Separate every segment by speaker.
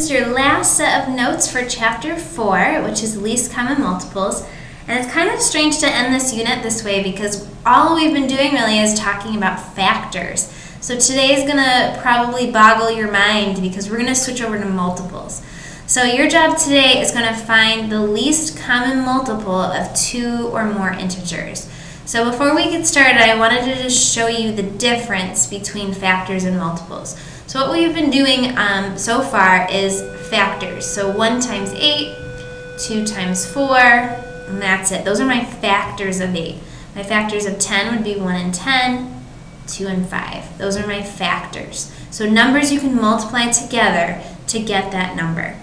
Speaker 1: is your last set of notes for Chapter 4, which is least common multiples. And it's kind of strange to end this unit this way because all we've been doing really is talking about factors. So today is going to probably boggle your mind because we're going to switch over to multiples. So your job today is going to find the least common multiple of 2 or more integers. So before we get started, I wanted to just show you the difference between factors and multiples. So what we've been doing so far is factors. So 1 times 8, 2 times 4, and that's it. Those are my factors of 8. My factors of 10 would be 1 and 10, 2 and 5. Those are my factors. So numbers you can multiply together to get that number.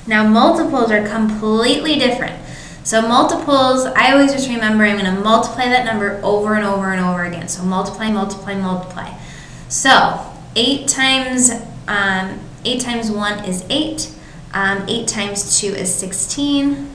Speaker 1: Now multiples are completely different. So multiples, I always just remember I'm going to multiply that number over and over and over again. So multiply, multiply, multiply. So 8 times 1 is 8. 8 times 2 is 16.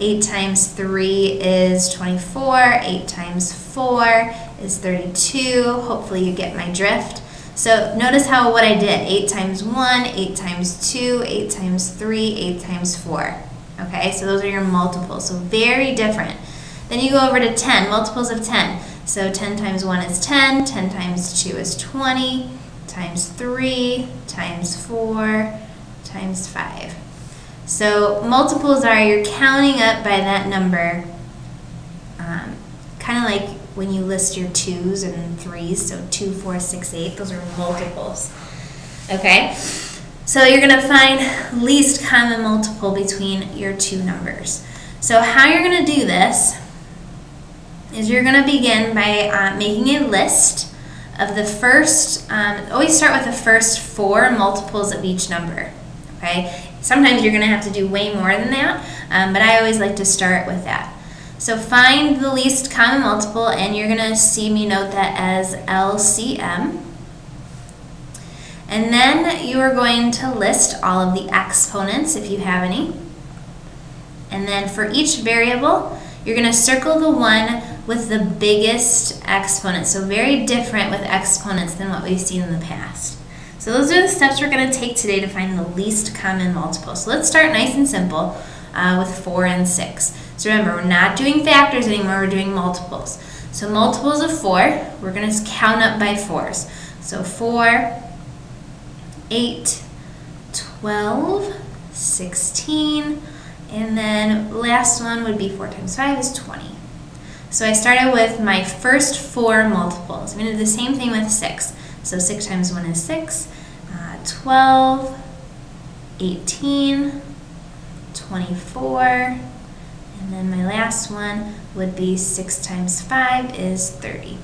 Speaker 1: 8 times 3 is 24. 8 times 4 is 32. Hopefully you get my drift. So notice how what I did. 8 times 1, 8 times 2, 8 times 3, 8 times 4. Okay, so those are your multiples. So very different. Then you go over to 10, multiples of 10. So 10 times 1 is 10, 10 times 2 is 20, times 3, times 4, times 5. So multiples are you're counting up by that number, kind of like when you list your 2's and 3's, so 2, 4, 6, 8, those are multiples. Okay? So you're going to find least common multiple between your two numbers. So how you're going to do this is you're going to begin by making a list of the first, always start with the first 4 multiples of each number. Okay? Sometimes you're going to have to do way more than that, but I always like to start with that. So find the least common multiple, and you're going to see me note that as LCM. And then you are going to list all of the exponents if you have any. And then for each variable, you're going to circle the one with the biggest exponent. So very different with exponents than what we've seen in the past. So those are the steps we're going to take today to find the least common multiple. So let's start nice and simple with 4 and 6. So remember, we're not doing factors anymore, we're doing multiples. So multiples of 4, we're going to count up by 4s. So 4, 8, 12, 16, and then last one would be 4 times 5 is 20. So I started with my first 4 multiples. I'm going to do the same thing with 6. So 6 times 1 is 6, 12, 18, 24, and then my last one would be 6 times 5 is 30.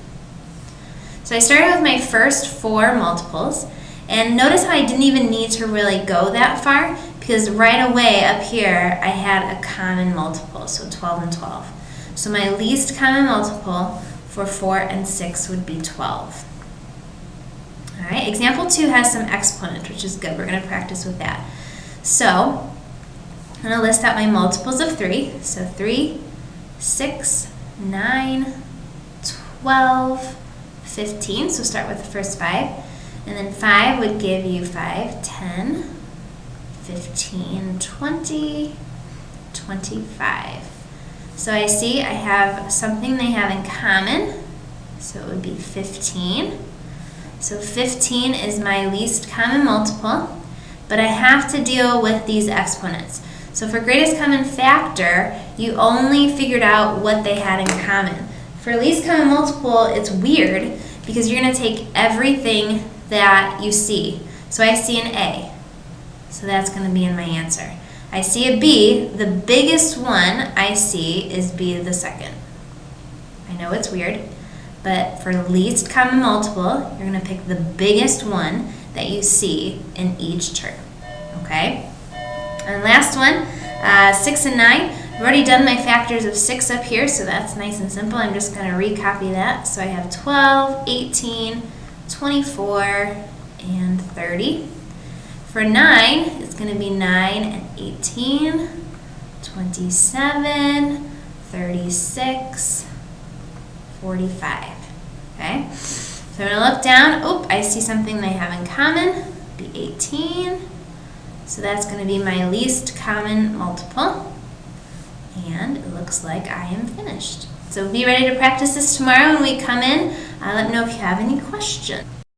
Speaker 1: So I started with my first 4 multiples, and notice how I didn't even need to really go that far because right away up here I had a common multiple, so 12 and 12. So my least common multiple for 4 and 6 would be 12. All right, example 2 has some exponents, which is good. We're going to practice with that. So I'm going to list out my multiples of 3. So 3, 6, 9, 12, 15. So start with the first 5. And then 5 would give you 5, 10, 15, 20, 25. So I see I have something they have in common. So it would be 15. So 15 is my least common multiple, but I have to deal with these exponents. So for greatest common factor, you only figured out what they had in common. For least common multiple, it's weird because you're going to take everything that you see. So I see an A, so that's going to be in my answer. I see a B, the biggest one I see is B to the second. I know it's weird, but for least common multiple, you're going to pick the biggest one that you see in each term. Okay? And last one, 6 and 9. I've already done my factors of 6 up here, so that's nice and simple. I'm just going to recopy that. So I have 12, 18, 24, and 30. For 9, it's going to be 9 and 18, 27, 36, 45. Okay? So I'm going to look down. Oh, I see something they have in common. Be 18, So that's going to be my least common multiple. And it looks like I am finished. So be ready to practice this tomorrow when we come in. Let me know if you have any questions.